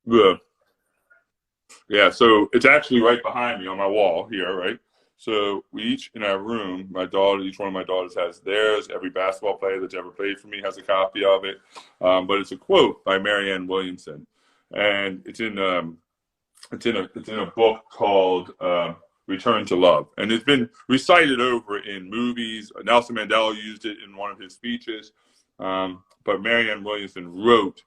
The Yeah, so it's actually right behind me on my wall here, right? So we each in our room, my daughter, each one of my daughters has theirs. Every basketball player that's ever played for me has a copy of it. But it's a quote by Marianne Williamson, and it's in a book called Return to Love, and it's been recited over in movies. Nelson Mandela used it in one of his speeches, but Marianne Williamson wrote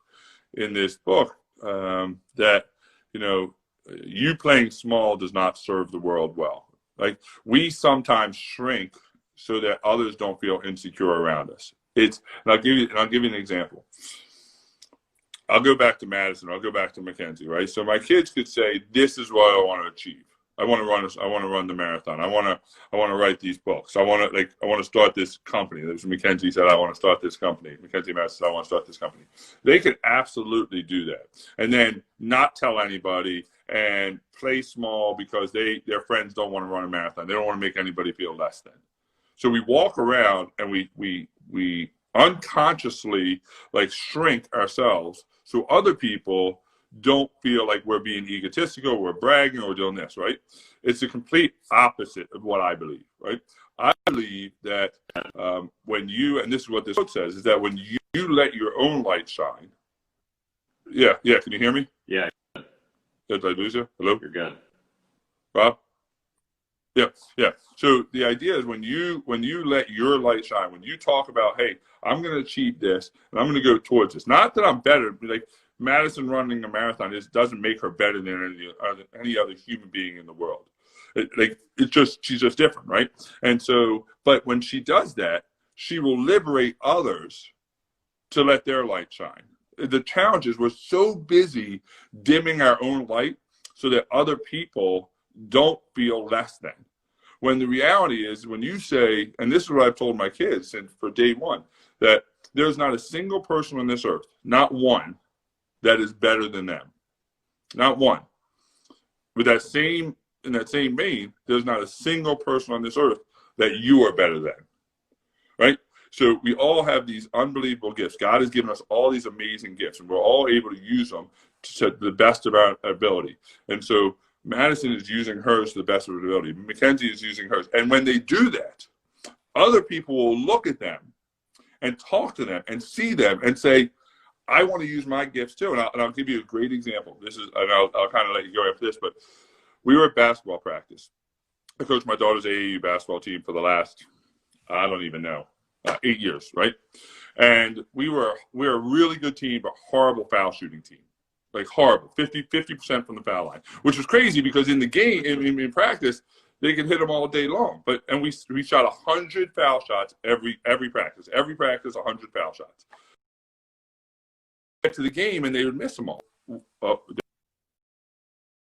in this book that you know you playing small does not serve the world well. Like, we sometimes shrink so that others don't feel insecure around us. And I'll give you an example. I'll go back to Madison. I'll go back to Mackenzie, right? So my kids could say, "This is what I want to achieve. I want to run. I want to run the marathon. I want to write these books. I want to start this company." There's Mackenzie said, "I want to start this company." Mackenzie Madison said, "I want to start this company." They could absolutely do that, and then not tell anybody and play small because their friends don't want to run a marathon. They don't want to make anybody feel less than. So we walk around and we unconsciously like shrink ourselves so other people don't feel like we're being egotistical, we're bragging, or doing this, right? It's the complete opposite of what I believe, right? I believe that when you, and this is what this book says, is that when you let your own light shine. Yeah, can you hear me? Yeah. Did I lose you? Hello? You're good. Rob? Yeah. So the idea is when you let your light shine, when you talk about, hey, I'm going to achieve this and I'm going to go towards this. Not that I'm better, like Madison running a marathon, this doesn't make her better than any other human being in the world. She's just different, right? And so, but when she does that, she will liberate others to let their light shine. The challenge is we're so busy dimming our own light so that other people don't feel less than. When the reality is, when you say, and this is what I've told my kids since for day one, that there's not a single person on this earth, not one, that is better than them. Not one. In that same vein, there's not a single person on this earth that you are better than. Right? So we all have these unbelievable gifts. God has given us all these amazing gifts, and we're all able to use them to the best of our ability. And so Madison is using hers to the best of her ability. Mackenzie is using hers. And when they do that, other people will look at them and talk to them and see them and say, I want to use my gifts too. And I'll give you a great example. And I'll kind of let you go after this, but we were at basketball practice. I coached my daughter's AAU basketball team for the last, I don't even know, 8 years, right? And we're a really good team, but horrible foul shooting team. Like horrible, 50% from the foul line, which was crazy because in the game, in practice, they can hit them all day long. And we shot 100 foul shots every practice. Every practice, 100 foul shots. Get to the game and they would miss them all. Oh,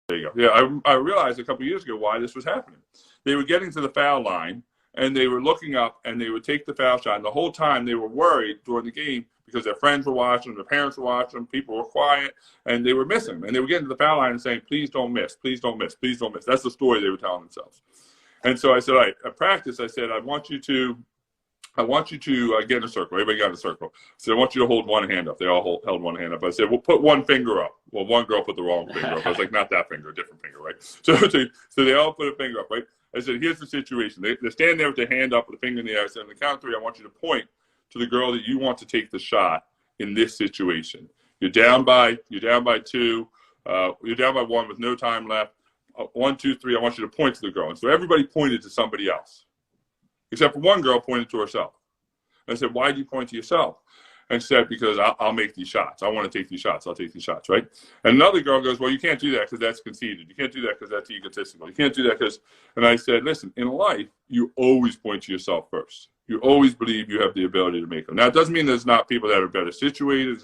there you go. Yeah, I realized a couple of years ago why this was happening. They were getting to the foul line and they were looking up and they would take the foul shot. And the whole time they were worried during the game because their friends were watching, their parents were watching, people were quiet, and they were missing. And they were getting to the foul line and saying, please don't miss, please don't miss, please don't miss. That's the story they were telling themselves. And so I said, all right, at practice, I said, I want you to get in a circle. Everybody got in a circle. I said, I want you to hold one hand up. They all held one hand up. I said, we'll put one finger up. Well, one girl put the wrong finger up. I was like, not that finger, a different finger, right? So they all put a finger up, right? I said, here's the situation. They stand there with their hand up with the finger in the air. I said, on the count of three, I want you to point to the girl that you want to take the shot in this situation. You're down by two. You're down by one with no time left. 1, 2, 3. I want you to point to the girl. And so everybody pointed to somebody else, except for one girl pointed to herself. And I said, why do you point to yourself? And she said, because I'll make these shots. I want to take these shots. I'll take these shots, right? And another girl goes, well, you can't do that because that's conceited. You can't do that because that's egotistical. You can't do that because, and I said, listen, in life, you always point to yourself first. You always believe you have the ability to make them. Now, it doesn't mean there's not people that are better situated,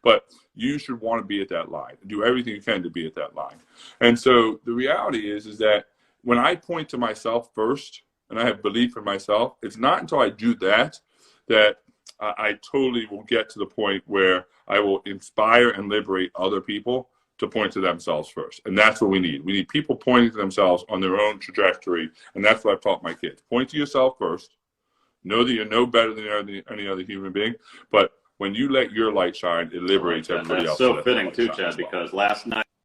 but you should want to be at that line and do everything you can to be at that line. And so the reality is that when I point to myself first and I have belief in myself, it's not until I do that I totally will get to the point where I will inspire and liberate other people to point to themselves first. And that's what we need. We need people pointing to themselves on their own trajectory. And that's what I've taught my kids. Point to yourself first. Know that you're no better than any other human being. But when you let your light shine, it liberates everybody else. That's so fitting too, Chad, because last night